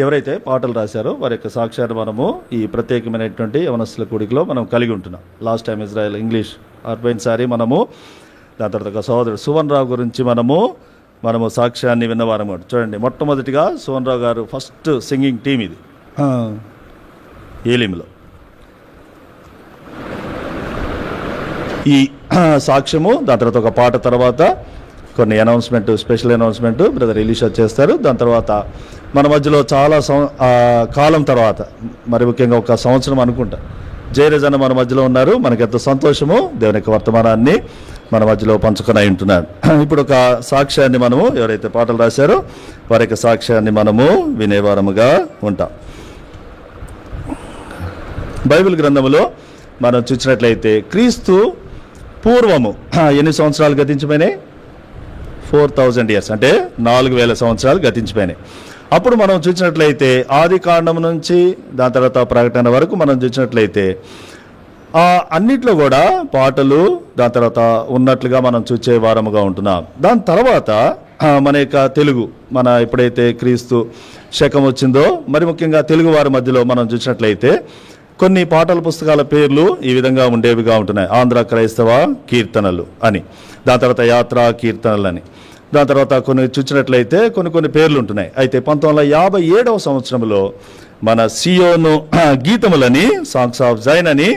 ఎవరైతే పాటలు రాశారో వారి యొక్క సాక్ష్యాన్ని మనము ఈ ప్రత్యేకమైనటువంటి యవనస్తుల కూడికలో మనం కలిగి ఉంటున్నాం. లాస్ట్ టైం ఇజ్రాయెల్ ఇంగ్లీష్ పోయినసారి మనము దాని తర్వాత సహోదరుడు సువన్ రావు గురించి మనము సాక్ష్యాన్ని విన్నవారం. చూడండి, మొట్టమొదటిగా సువన్ రావు గారు ఫస్ట్ సింగింగ్ టీం ఇది ఏలింలో. ఈ సాక్ష్యము దాని తర్వాత ఒక పాట తర్వాత కొన్ని announcement, special announcement brother Elisha చేస్తారు. దాని తర్వాత మన మధ్యలో చాలా కాలం తర్వాత, మరి ముఖ్యంగా ఒక సంవత్సరం అనుకుంటా, జయరాజ్ అన్న మన మధ్యలో ఉన్నారు. మనకి ఎంతో సంతోషము, దేవుని యొక్క వర్తమానాన్ని మన మధ్యలో పంచుకొని ఉంటున్నాడు. ఇప్పుడు ఒక సాక్ష్యాన్ని మనము, ఎవరైతే పాటలు రాశారో వారి యొక్క సాక్ష్యాన్ని మనము వినేవారముగా ఉంటాం. బైబిల్ గ్రంథములో మనం చూసినట్లయితే క్రీస్తు పూర్వము ఎన్ని సంవత్సరాలు గతించిపోయినాయి? 4000 years, అంటే 4000 సంవత్సరాలు గతించిపోయినాయి. అప్పుడు మనం చూసినట్లయితే ఆది కాండం నుంచి దాని తర్వాత ప్రకటన వరకు మనం చూసినట్లయితే అన్నిట్లో కూడా పాటలు దాని తర్వాత ఉన్నట్లుగా మనం చూసే వారముగా ఉంటున్నాం. దాని తర్వాత మన యొక్క తెలుగు, మన ఎప్పుడైతే క్రీస్తు శకం వచ్చిందో, మరి ముఖ్యంగా తెలుగు వారి మధ్యలో మనం చూసినట్లయితే కొన్ని పాటల పుస్తకాల పేర్లు ఈ విధంగా ఉండేవిగా ఉంటున్నాయి. ఆంధ్ర క్రైస్తవ కీర్తనలు అని, దాని తర్వాత యాత్రా కీర్తనలు అని, దాని తర్వాత కొన్ని చూసినట్లయితే కొన్ని పేర్లు ఉంటున్నాయి. అయితే 1957వ సంవత్సరంలో మన సియోను గీతములని, సాంగ్స్ ఆఫ్ జైన్ అని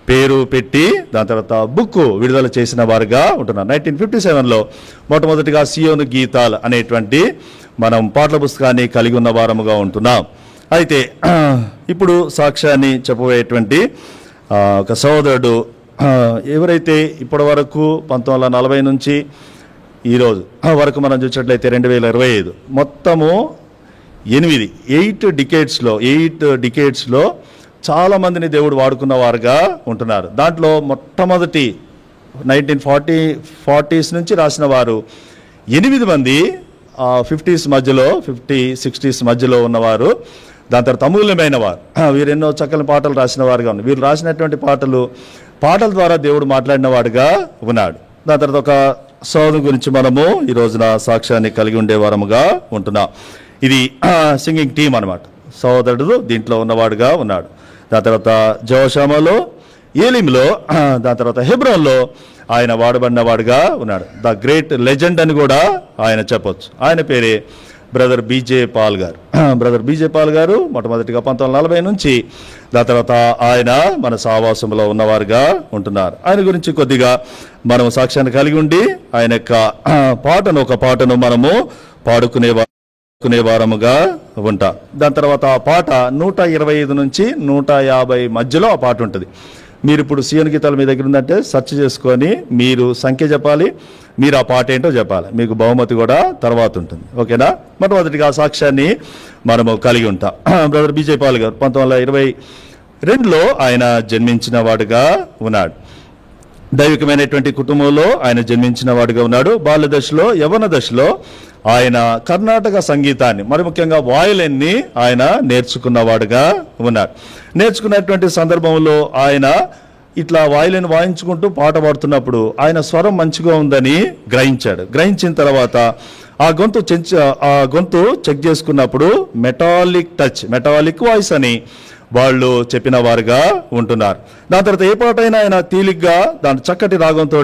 పేరు పెట్టి దాని తర్వాత బుక్ విడుదల చేసిన వారుగా ఉంటున్నారు. 1957లో మొట్టమొదటిగా సియోను గీతాలు అనేటువంటి మనం పాటల పుస్తకాన్ని కలిగి ఉన్న వారముగా ఉంటున్నాం. అయితే ఇప్పుడు సాక్ష్యాన్ని చెప్పబోయేటువంటి ఒక సహోదరుడు, ఎవరైతే ఇప్పటి వరకు 1940 నుంచి ఈరోజు వరకు మనం చూసినట్లయితే 2025 మొత్తము 8 డికేట్స్లో చాలామందిని దేవుడు వాడుకున్న వారుగా ఉంటున్నారు. దాంట్లో మొట్టమొదటి 1940s నుంచి రాసిన వారు 8 మంది 50s మధ్యలో, 50-60s మధ్యలో ఉన్నవారు. దాని తర్వాత అమూల్యమైన వారు, వీరు ఎన్నో చక్కని పాటలు రాసిన వారుగా ఉన్నారు. వీరు రాసినటువంటి పాటల ద్వారా దేవుడు మాట్లాడిన వాడుగా ఉన్నాడు. దాని తర్వాత ఒక సోదరు గురించి మనము ఈ రోజున సాక్ష్యాన్ని కలిగి ఉండేవారముగా ఉంటున్నాం. ఇది సింగింగ్ టీం అనమాట. సోదరుడు దీంట్లో ఉన్నవాడుగా ఉన్నాడు. దాని తర్వాత జోషామాలో, ఏలింలో, దాని తర్వాత హెబ్రోన్లో ఆయన వాడబడిన వాడుగా ఉన్నాడు. ద గ్రేట్ లెజెండ్ అని కూడా ఆయన చెప్పొచ్చు. ఆయన పేరే బ్రదర్ బీజే పాల్ గారు. బ్రదర్ బీజే పాల్ గారు మొట్టమొదటిగా 1940 నుంచి దాని తర్వాత ఆయన మన సహవాసంలో ఉన్నవారుగా ఉంటున్నారు. ఆయన గురించి కొద్దిగా మనం సాక్ష్యాన్ని కలిగి ఉండి ఆయన యొక్క ఒక పాటను మనము పాడుకునే వారముగా ఉంటాం. దాని తర్వాత ఆ పాట 125 నుంచి 150 మధ్యలో ఆ పాట ఉంటుంది. మీరు ఇప్పుడు సియోను గీతాలు మీ దగ్గర ఉందంటే సెర్చ్ చేసుకొని మీరు సంఖ్య చెప్పాలి, మీరు ఆ పాట ఏంటో చెప్పాలి. మీకు బహుమతి కూడా తర్వాత ఉంటుంది. ఓకేనా? మొట్టమొదటిగా ఆ సాక్ష్యాన్ని మనము కలిగి ఉంటాం. బ్రదర్ బీజే పాల్ గారు 1922లో ఆయన జన్మించిన వాడుగా ఉన్నాడు. దైవికమైనటువంటి కుటుంబంలో ఆయన జన్మించిన వాడుగా ఉన్నాడు. బాల్య దశలో, యవ్వన దశలో ఆయన కర్ణాటక సంగీతాన్ని, మరి ముఖ్యంగా వాయలిన్ని ఆయన నేర్చుకున్నవాడుగా ఉన్నాడు. నేర్చుకున్నటువంటి సందర్భంలో ఆయన ఇట్లా వాయలిన్ వాయించుకుంటూ పాట పాడుతున్నప్పుడు ఆయన స్వరం మంచిగా ఉందని గ్రహించిన తర్వాత ఆ గొంతు చెక్ చేసుకున్నప్పుడు మెటాలిక్ వాయిస్ అని వాళ్ళు చెప్పిన వారుగా ఉంటున్నారు. దాని తర్వాత ఏ పాట అయినా ఆయన తేలిగ్గా దాని చక్కటి రాగంతో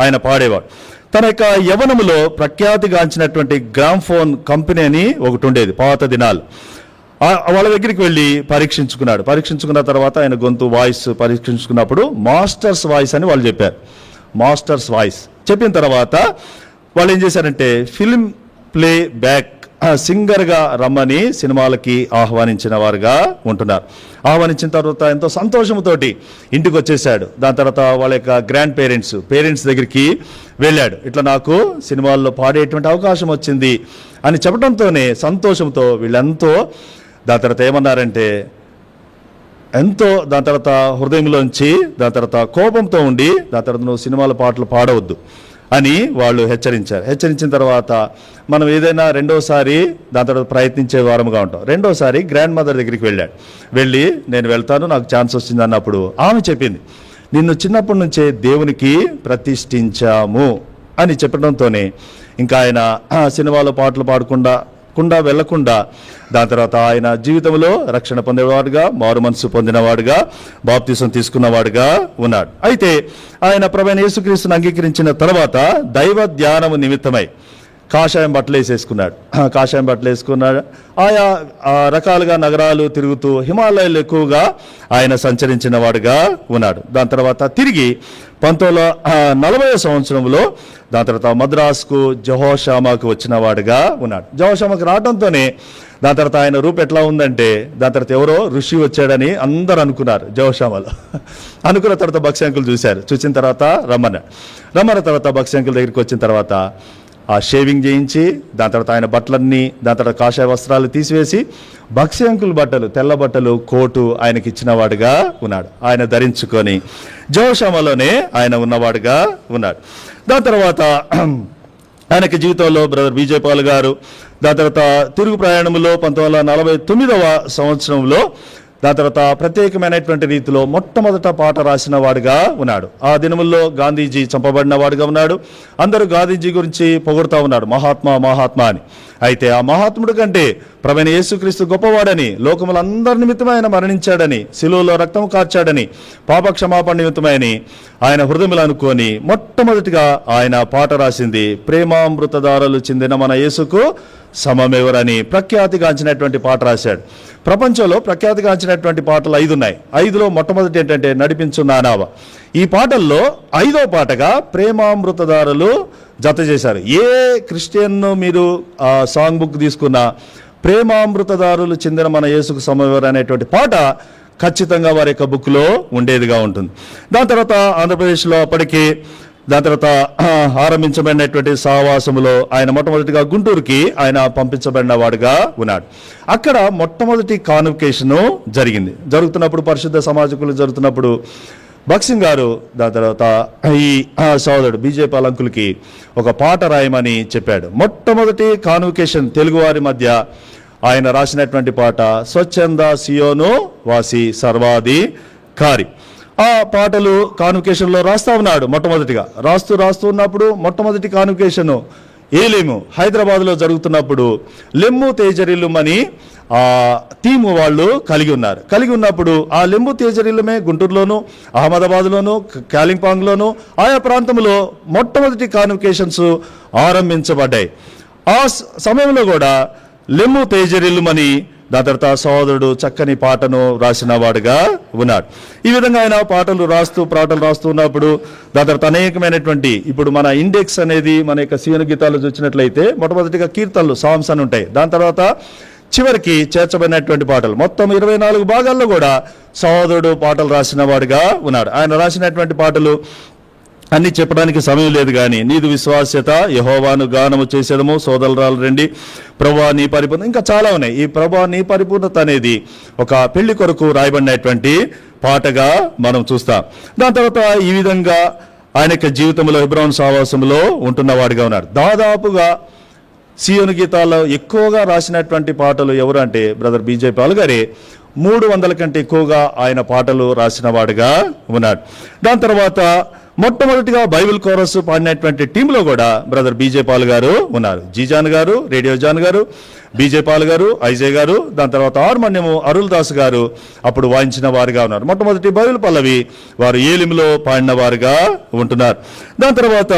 ఆయన పాడేవాడు. తన యొక్క యవ్వనములో ప్రఖ్యాతిగాంచినటువంటి గ్రామ్ఫోన్ కంపెనీ అని ఒకటి ఉండేది పాత దినాలు. వాళ్ళ దగ్గరికి వెళ్ళి పరీక్షించుకున్న తర్వాత ఆయన గొంతు వాయిస్ పరీక్షించుకున్నప్పుడు మాస్టర్స్ వాయిస్ అని వాళ్ళు చెప్పారు. మాస్టర్స్ వాయిస్ చెప్పిన తర్వాత వాళ్ళు ఏం చేశారంటే ఫిల్మ్ ప్లే బ్యాక్ సింగర్గా రమ్మని సినిమాలకి ఆహ్వానించిన వారుగా ఉంటున్నారు. ఆహ్వానించిన తర్వాత ఎంతో సంతోషంతోటి ఇంటికి వచ్చేసాడు. దాని తర్వాత వాళ్ళ యొక్క గ్రాండ్ పేరెంట్స్ దగ్గరికి వెళ్ళాడు. ఇట్లా నాకు సినిమాల్లో పాడేటువంటి అవకాశం వచ్చింది అని చెప్పడంతోనే సంతోషంతో వీళ్ళెంతో దాని తర్వాత ఏమన్నారంటే దాని తర్వాత హృదయంలోంచి దాని తర్వాత కోపంతో ఉండి దాని తర్వాత నువ్వు సినిమాల పాటలు పాడవద్దు అని వాళ్ళు హెచ్చరించిన తర్వాత మనం ఏదైనా రెండోసారి దాని తర్వాత ప్రయత్నించే వారముగా ఉంటాం. రెండోసారి గ్రాండ్ మదర్ దగ్గరికి వెళ్ళి నేను వెళ్తాను, నాకు ఛాన్స్ వచ్చింది అన్నప్పుడు ఆమె చెప్పింది, నిన్ను చిన్నప్పటి నుంచే దేవునికి ప్రతిష్ఠించాము అని చెప్పడంతోనే ఇంకా ఆయన సినిమాలో పాటలు పాడకుండా వెళ్లకుండా దాని తర్వాత ఆయన జీవితంలో రక్షణ పొందేవాడుగా, మారు మనసు పొందినవాడుగా, బాప్తిసం తీసుకున్నవాడుగా ఉన్నాడు. అయితే ఆయన ప్రభువైన యేసుక్రీస్తును అంగీకరించిన తర్వాత దైవ ధ్యానము నిమిత్తమై కాషాయం బట్టలు వేసేసుకున్నాడు. కాషాయం బట్టలు వేసుకున్నాడు. ఆయా రకాలుగా నగరాలు తిరుగుతూ హిమాలయాలు ఎక్కువగా ఆయన సంచరించిన వాడుగా ఉన్నాడు. దాని తర్వాత తిరిగి 1940 సంవత్సరంలో దాని తర్వాత మద్రాసుకు జెహోషామాకు వచ్చిన వాడుగా ఉన్నాడు. జెహోషామాకు రావడంతోనే దాని తర్వాత ఆయన రూపు ఎట్లా ఉందంటే, దాని తర్వాత ఎవరో ఋషి వచ్చాడని అందరూ అనుకున్నారు జెహోషామాలో. అనుకున్న తర్వాత భక్ష్యంకులు చూశారు. చూసిన తర్వాత రమ్మన్న తర్వాత భక్ష్యంకుల దగ్గరికి వచ్చిన తర్వాత ఆ షేవింగ్ చేయించి దాని తర్వాత ఆయన బట్టలన్నీ దాని తర్వాత కాషాయ వస్త్రాలు తీసివేసి భక్ష్యంకుల బట్టలు, తెల్ల బట్టలు, కోటు ఆయనకి ఇచ్చిన వాడుగా ఉన్నాడు. ఆయన ధరించుకొని జెహోషామాలోనే ఆయన ఉన్నవాడుగా ఉన్నాడు. దాని తర్వాత ఆయనకి జీవితంలో బ్రదర్ బీజే పాల్ గారు దాని తర్వాత తిరుగు ప్రయాణంలో 1949వ సంవత్సరంలో దాని తర్వాత ప్రత్యేకమైనటువంటి రీతిలో మొట్టమొదట పాట రాసిన వాడుగా ఉన్నాడు. ఆ దినముల్లో గాంధీజీ చంపబడిన వాడుగా ఉన్నాడు. అందరూ గాంధీజీ గురించి పొగుడుతూ ఉన్నాడు, మహాత్మా మహాత్మా అని. అయితే ఆ మహాత్ముడు కంటే ప్రభువైన యేసుక్రీస్తు గొప్పవాడని, లోకములందరి నిమిత్తమై ఆయన మరణించాడని, శిలువలో రక్తం కార్చాడని, పాప క్షమాపణ నిమిత్తమని ఆయన హృదయములు అనుకొని మొట్టమొదటిగా ఆయన పాట రాసింది ప్రేమామృతధారలు చెందిన మన యేసుకు సమమెవరని ప్రఖ్యాతిగాంచినటువంటి పాట రాశాడు. ప్రపంచంలో ప్రఖ్యాతిగాంచినటువంటి పాటలు 5 ఉన్నాయి. 5లో మొట్టమొదటి ఏంటంటే నడిపించు నానావ. ఈ పాటల్లో 5వ పాటగా ప్రేమామృతధారలు జత చేశారు. ఏ క్రిస్టియన్ మీరు సాంగ్ బుక్ తీసుకున్నా ప్రేమామృతధారులు చెందిన మన యేసుకు సమమెవరు అనేటువంటి పాట ఖచ్చితంగా వారి యొక్క బుక్లో ఉండేదిగా ఉంటుంది. దాని తర్వాత ఆంధ్రప్రదేశ్లో అప్పటికి దాని తర్వాత ఆరంభించబడినటువంటి సహవాసములో ఆయన మొట్టమొదటిగా గుంటూరుకి ఆయన పంపించబడిన వాడుగా ఉన్నాడు. అక్కడ మొట్టమొదటి కాన్వకేషను జరుగుతున్నప్పుడు పరిశుద్ధ సమాజకులు జరుగుతున్నప్పుడు భక్సింగ్ గారు దాని తర్వాత ఈ సోదరుడు బీజే పాల్ అంకుల్కి ఒక పాట రాయమని చెప్పాడు. మొట్టమొదటి కాన్వకేషన్ తెలుగువారి మధ్య ఆయన రాసినటువంటి పాట స్వచ్ఛంద సియోను వాసి సర్వాధికారి. ఆ పాటలు కాన్వకేషన్లో రాస్తా ఉన్నాడు. మొట్టమొదటిగా రాస్తూ ఉన్నప్పుడు మొట్టమొదటి కాన్వకేషను ఏలేము హైదరాబాద్లో జరుగుతున్నప్పుడు లెమ్ము తేజరిల్లుం అని ఆ టీము వాళ్ళు కలిగి ఉన్నప్పుడు ఆ లెంబు తేజరిల్లమే గుంటూరులోను, అహ్మదాబాద్లోను, కాలింపాంగ్లోను ఆయా ప్రాంతంలో మొట్టమొదటి కాన్వకేషన్స్ ఆరంభించబడ్డాయి. ఆ సమయంలో కూడా లెమ్ము తేజరిల్లుమని దాని తర్వాత సోదరుడు చక్కని పాటను రాసిన వాడుగా ఉన్నాడు. ఈ విధంగా ఆయన పాటలు రాస్తూ ఉన్నప్పుడు దాని తర్వాత అనేకమైనటువంటి ఇప్పుడు మన ఇండెక్స్ అనేది మన యొక్క సీవన గీతాలు చూసినట్లయితే మొట్టమొదటిగా కీర్తనలు సాంగ్స్ అని ఉంటాయి. దాని తర్వాత చివరికి చేర్చబడినటువంటి పాటలు మొత్తం 24 భాగాల్లో కూడా సోదరుడు పాటలు రాసిన వాడుగా ఉన్నాడు. ఆయన రాసినటువంటి పాటలు అన్ని చెప్పడానికి సమయం లేదు కానీ నీదు విశ్వాస్యత, యెహోవాను గానము చేసేదము, సోదరురాలు రండి, ప్రభువా నీ పరిపూర్ణ, ఇంకా చాలా ఉన్నాయి. ఈ ప్రభువా నీ పరిపూర్ణత అనేది ఒక పెళ్లి కొరకు రాయబడినటువంటి పాటగా మనం చూస్తాం. దాని తర్వాత ఈ విధంగా ఆయన యొక్క జీవితంలో హెబ్రోను సహవాసంలో ఉంటున్నవాడిగా ఉన్నాడు. దాదాపుగా సీయోను గీతాల్లో ఎక్కువగా రాసినటువంటి పాటలు ఎవరు అంటే బ్రదర్ బీజే పాల్ గారే. 300 కంటే ఎక్కువగా ఆయన పాటలు రాసిన వాడుగా ఉన్నాడు. దాని తర్వాత మొట్టమొదటిగా బైబిల్ కోరస్ పాడినటువంటి టీంలో కూడా బ్రదర్ బీజే పాల్ గారు ఉన్నారు. జీజాన్ గారు, రేడియో జాన్ గారు, బీజే పాల్ గారు, ఐజే గారు, దాని తర్వాత హార్మోనియం అరుల్ దాస్ గారు అప్పుడు వాయించిన వారుగా ఉన్నారు. మొట్టమొదటి బైబిల్ పల్లవి వారు ఏలిమిలో పాడిన వారుగా ఉంటున్నారు. దాని తర్వాత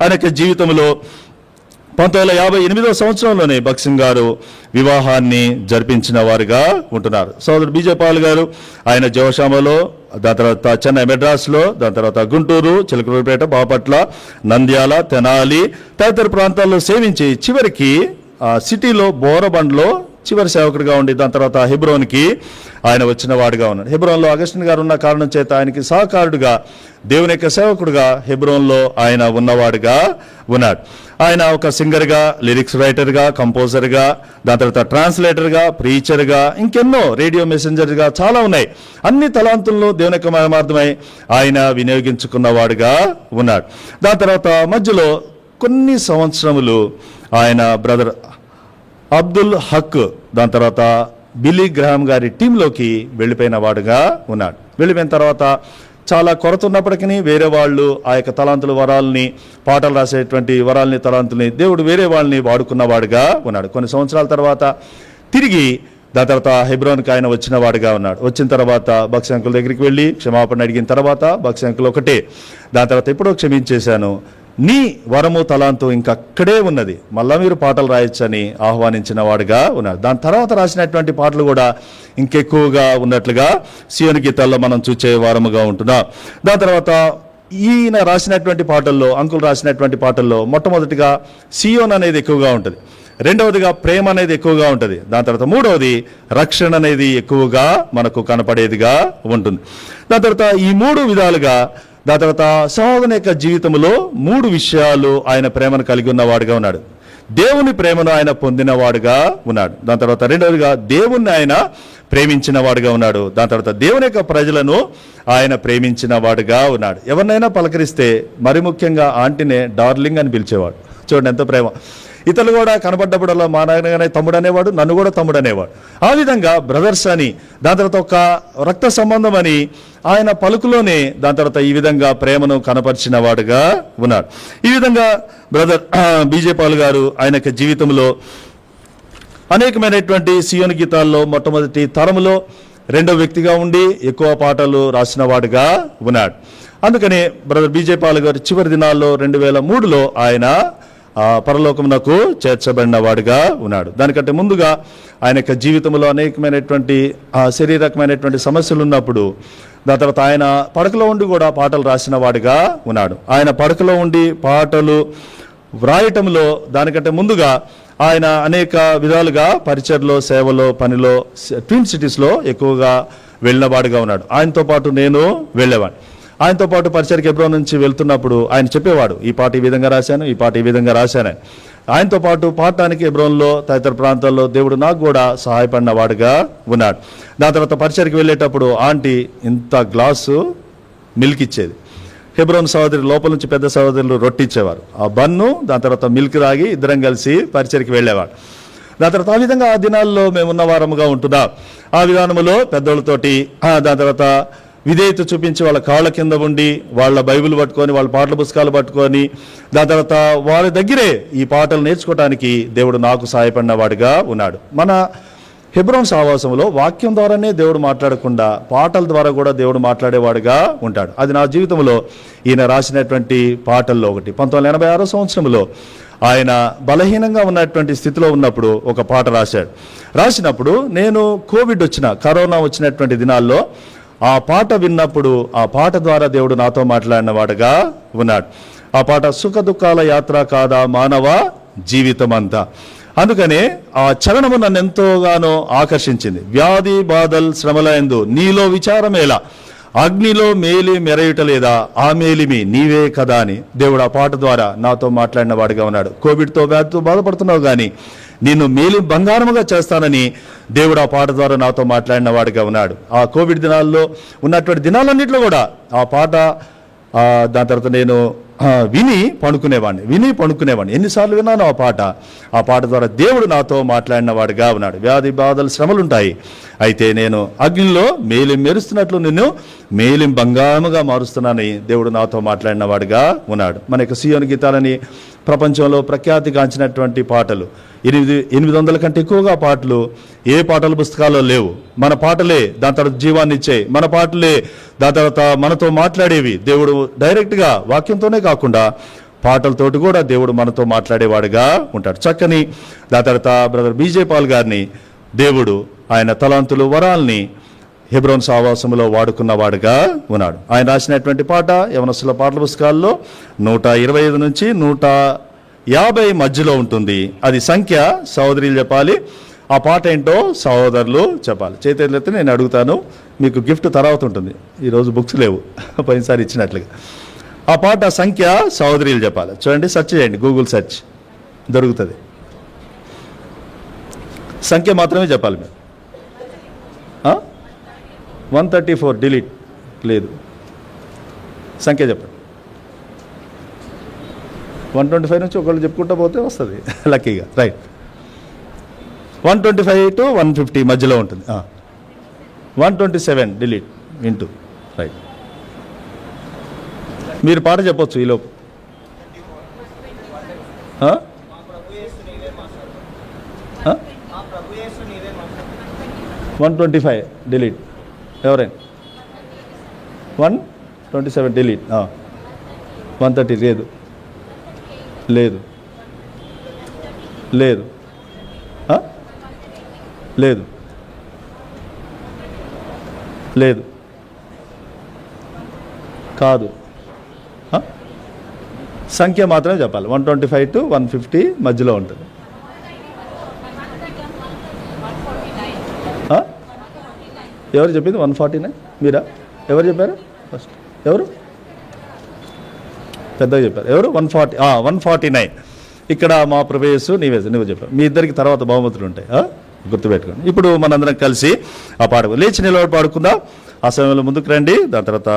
ఆయన జీవితంలో 1958వ సంవత్సరంలోనే భక్సింగ్ గారు వివాహాన్ని జరిపించిన వారుగా ఉంటున్నారు. సోదరుడు బీజే పాల్ గారు ఆయన జెహోషామాలో, దాని తర్వాత చెన్నై మెడ్రాస్లో, దాని తర్వాత గుంటూరు, చిలకలూరిపేట, బాపట్ల, నంద్యాల, తెనాలి తదితర ప్రాంతాల్లో సేవించి చివరికి సిటీలో బోరబండ్లో చివరి సేవకుడిగా ఉండి దాని తర్వాత హెబ్రోన్కి ఆయన వచ్చిన వాడుగా ఉన్నాడు. హెబ్రోన్లో అగస్టిన్ గారు ఉన్న కారణం చేత ఆయనకి సహకారుడుగా, దేవుని యొక్క సేవకుడుగా హెబ్రోన్లో ఆయన ఉన్నవాడుగా ఉన్నాడు. ఆయన ఒక సింగర్గా, లిరిక్స్ రైటర్గా, కంపోజర్గా, దాని తర్వాత ట్రాన్స్లేటర్గా, ప్రీచర్గా, ఇంకెన్నో రేడియో మెసెంజర్గా చాలా ఉన్నాయి. అన్ని తలాంతుల్లో దేవుని యొక్క మహిమార్థమై ఆయన వినియోగించుకున్నవాడుగా ఉన్నాడు. దాని తర్వాత మధ్యలో కొన్ని సంవత్సరములు ఆయన బ్రదర్ అబ్దుల్ హక్, దాని తర్వాత బిల్లీ గ్రహాం గారి టీంలోకి వెళ్ళిపోయిన వాడుగా ఉన్నాడు. వెళ్ళిపోయిన తర్వాత చాలా కొరత ఉన్నప్పటికీ వేరే వాళ్ళు ఆ యొక్క తలాంతుల వరాలని, పాటలు రాసేటువంటి వరాలని, తలాంతుల్ని దేవుడు వేరే వాళ్ళని వాడుకున్నవాడుగా ఉన్నాడు. కొన్ని సంవత్సరాల తర్వాత తిరిగి దాని తర్వాత హెబ్రోన్కి ఆయన వచ్చిన వాడుగా ఉన్నాడు. వచ్చిన తర్వాత బక్సీ అంకుల్ దగ్గరికి వెళ్ళి క్షమాపణ అడిగిన తర్వాత బక్సీ అంకుల్ ఒకటే, దాని తర్వాత ఎప్పుడో క్షమించేశాను, నీ వరము తలాంతు ఇంకక్కడే ఉన్నది, మళ్ళా మీరు పాటలు రాయొచ్చని ఆహ్వానించిన వాడుగా ఉన్నాడు. దాని తర్వాత రాసినటువంటి పాటలు కూడా ఇంకెక్కువగా ఉన్నట్లుగా సియోను గీతాల్లో మనం చూసే వారముగా ఉంటున్నాం. దాని తర్వాత ఈయన రాసినటువంటి పాటల్లో, అంకుల్ రాసినటువంటి పాటల్లో మొట్టమొదటిగా సియోన్ అనేది ఎక్కువగా ఉంటుంది, రెండవదిగా ప్రేమ అనేది ఎక్కువగా ఉంటుంది, దాని తర్వాత మూడవది రక్షణ అనేది ఎక్కువగా మనకు కనపడేదిగా ఉంటుంది. దాని తర్వాత ఈ మూడు విధాలుగా దాని తర్వాత సహోదరుని యొక్క జీవితంలో మూడు విషయాలు ఆయన ప్రేమను కలిగి ఉన్నవాడుగా ఉన్నాడు. దేవుని ప్రేమను ఆయన పొందినవాడుగా ఉన్నాడు. దాని తర్వాత రెండవదిగా దేవుణ్ణి ఆయన ప్రేమించిన వాడుగా ఉన్నాడు. దాని తర్వాత దేవుని యొక్క ప్రజలను ఆయన ప్రేమించిన వాడుగా ఉన్నాడు. ఎవరినైనా పలకరిస్తే మరి ముఖ్యంగా ఆంటీనే డార్లింగ్ అని పిలిచేవాడు. చూడండి ఎంత ప్రేమ. ఇతరులు కూడా కనబడ్డప్పుడల్లా మా నాయనగానే తమ్ముడు అనేవాడు, నన్ను కూడా తమ్ముడు అనేవాడు. ఆ విధంగా బ్రదర్స్ అని, దాని తర్వాత ఒక రక్త సంబంధం అని ఆయన పలుకులోనే దాని తర్వాత ఈ విధంగా ప్రేమను కనపరిచిన వాడుగా ఉన్నాడు. ఈ విధంగా బ్రదర్ బీజే పాల్ గారు ఆయన యొక్క జీవితంలో అనేకమైనటువంటి సియోను గీతాల్లో మొట్టమొదటి తరములో రెండో వ్యక్తిగా ఉండి ఎక్కువ పాటలు రాసిన వాడుగా ఉన్నాడు. అందుకని బ్రదర్ బీజే పాల్ గారు చివరి దినాల్లో 2003లో ఆయన పరలోకమునకు చేర్చబడిన వాడుగా ఉన్నాడు. దానికంటే ముందుగా ఆయన యొక్క జీవితంలో అనేకమైనటువంటి శారీరకమైనటువంటి సమస్యలు ఉన్నప్పుడు దాని తర్వాత ఆయన పడకలో ఉండి కూడా పాటలు రాసిన వాడుగా ఉన్నాడు. ఆయన పడకలో ఉండి పాటలు వ్రాయటంలో దానికంటే ముందుగా ఆయన అనేక విధాలుగా పరిచర్లో, సేవలో, పనిలో ట్విన్ సిటీస్లో ఎక్కువగా వెళ్ళిన వాడుగా ఉన్నాడు. ఆయనతో పాటు నేను వెళ్ళేవాడిని. ఆయనతో పాటు పరిచర్కి హెబ్రోన్ నుంచి వెళ్తున్నప్పుడు ఆయన చెప్పేవాడు, ఈ పాట ఈ విధంగా రాశాను, ఈ పాట ఈ విధంగా రాశాను. ఆయనతో పాటు పాడటానికి హెబ్రోన్లో తదితర ప్రాంతాల్లో దేవుడు నాకు కూడా సహాయపడిన వాడుగా ఉన్నాడు. దాని తర్వాత పరిచర్కి వెళ్ళేటప్పుడు ఆంటీ ఇంత గ్లాసు మిల్క్ ఇచ్చేది. హెబ్రోన్ సహోదరి లోపల నుంచి పెద్ద సహోదరులు రొట్టి ఇచ్చేవారు. ఆ బన్ను దాని తర్వాత మిల్క్ తాగి ఇద్దరం కలిసి పరిచర్కి వెళ్ళేవాడు. దాని తర్వాత ఆ విధంగా ఆ దినాల్లో మేము ఉన్న వారముగా ఉంటున్నాం. ఆ విధానంలో పెద్దోళ్ళతోటి దాని తర్వాత విధేయత చూపించి వాళ్ళ కాళ్ళ కింద ఉండి వాళ్ళ బైబిల్ పట్టుకొని, వాళ్ళ పాటల పుస్తకాలు పట్టుకొని దాని తర్వాత వాళ్ళ దగ్గరే ఈ పాటలు నేర్చుకోవడానికి దేవుడు నాకు సహాయపడిన వాడిగా ఉన్నాడు. మన హెబ్రోన్ సహవాసంలో వాక్యం ద్వారానే దేవుడు మాట్లాడకుండా పాటల ద్వారా కూడా దేవుడు మాట్లాడేవాడుగా ఉంటాడు. అది నా జీవితంలో ఈయన రాసినటువంటి పాటల్లో ఒకటి. 1986 సంవత్సరంలో ఆయన బలహీనంగా ఉన్నటువంటి స్థితిలో ఉన్నప్పుడు ఒక పాట రాశాడు. రాసినప్పుడు నేను కరోనా వచ్చినటువంటి దినాల్లో ఆ పాట విన్నప్పుడు ఆ పాట ద్వారా దేవుడు నాతో మాట్లాడిన వాడుగా ఉన్నాడు. ఆ పాట సుఖ దుఃఖాల యాత్ర కాదా మానవ జీవితం అంతా. అందుకనే ఆ చరణము నన్ను ఎంతోగానో ఆకర్షించింది. వ్యాధి బాధల్ శ్రమలయందు నీలో విచారమేలా, అగ్నిలో మేలి మెరయుటలేదా, ఆ మేలిమి నీవే కదా అని దేవుడు ఆ పాట ద్వారా నాతో మాట్లాడిన వాడిగా ఉన్నాడు. కోవిడ్తో వ్యాధితో బాధపడుతున్నావు కానీ నిన్ను మేలి బంగారముగా చేస్తానని దేవుడు ఆ పాట ద్వారా నాతో మాట్లాడిన వాడిగా ఉన్నాడు. ఆ కోవిడ్ దినాల్లో ఉన్నటువంటి దినాలన్నింటిలో కూడా ఆ పాట దాని తర్వాత నేను విని పడుకునేవాడిని. ఎన్నిసార్లు విన్నాను ఆ పాట ద్వారా దేవుడు నాతో మాట్లాడిన వాడిగా ఉన్నాడు. వ్యాధి బాధలు శ్రమలుంటాయి, అయితే నేను అగ్నిలో మేలిం మెరుస్తున్నట్లు నిన్ను మేలిం బంగారముగా మారుస్తున్నానని దేవుడు నాతో మాట్లాడిన వాడిగా ఉన్నాడు. మన యొక్క సియోను గీతాలని ప్రపంచంలో ప్రఖ్యాతిగాంచినటువంటి పాటలు 800 కంటే ఎక్కువగా పాటలు ఏ పాటల పుస్తకాల్లో లేవు. మన పాటలే దాని తర్వాత జీవాన్ని ఇచ్చాయి. మన పాటలే దాని తర్వాత మనతో మాట్లాడేవి. దేవుడు డైరెక్ట్గా వాక్యంతోనే కాకుండా పాటలతోటి కూడా దేవుడు మనతో మాట్లాడేవాడుగా ఉంటాడు. చక్కని దాని తర్వాత బ్రదర్ బీజే పాల్ గారిని దేవుడు ఆయన తలాంతులు వరాల్ని హెబ్రోన్ సహవాసంలో వాడుకున్నవాడుగా ఉన్నాడు. ఆయన రాసినటువంటి పాట యవనస్తుల పాటల పుస్తకాల్లో 125 నుంచి 150 మధ్యలో ఉంటుంది. అది సంఖ్య సహోదరులు చెప్పాలి. ఆ పాట ఏంటో సహోదరులు చెప్పాలి. చేతులైతే నేను అడుగుతాను, మీకు గిఫ్ట్ తర్వాత ఉంటుంది. ఈరోజు బుక్స్ లేవు, పోయినసారి ఇచ్చినట్లుగా. ఆ పాట సంఖ్య సహోదరులు చెప్పాలి. చూడండి, సెర్చ్ చేయండి, గూగుల్ సెర్చ్ దొరుకుతుంది. సంఖ్య మాత్రమే చెప్పాలి మీరు. 134 డిలీట్ లేదు, సంఖ్య చెప్పండి. 125 నుంచి ఒకళ్ళు చెప్పుకుంటూ పోతే వస్తుంది లక్కీగా. రైట్, 125 to 150 మధ్యలో ఉంటుంది. 127 డిలీట్ ఇంటూ. రైట్, మీరు పాట చెప్పొచ్చు ఈలోపు. 125 డిలీట్. ఎవరైనా 127 డిలీట్. 130 లేదు లేదు లేదు లేదు లేదు కాదు. సంఖ్య మాత్రమే చెప్పాలి. 125 to 150 మధ్యలో ఉంటుంది. ఎవరు చెప్పింది 149? మీరా? ఎవరు చెప్పారు ఫస్ట్? ఎవరు పెద్దగా చెప్పారు? ఎవరు? 149. ఇక్కడ మా ప్రవేశు నువ్వు చెప్పావు. మీ ఇద్దరికి తర్వాత బహుమతులు ఉంటాయి, గుర్తుపెట్టుకోండి. ఇప్పుడు మనందరం కలిసి ఆ పాట లేచి నిలబడి పాడుకుందాం. ఆ సమయంలో ముందుకు రండి. దాని తర్వాత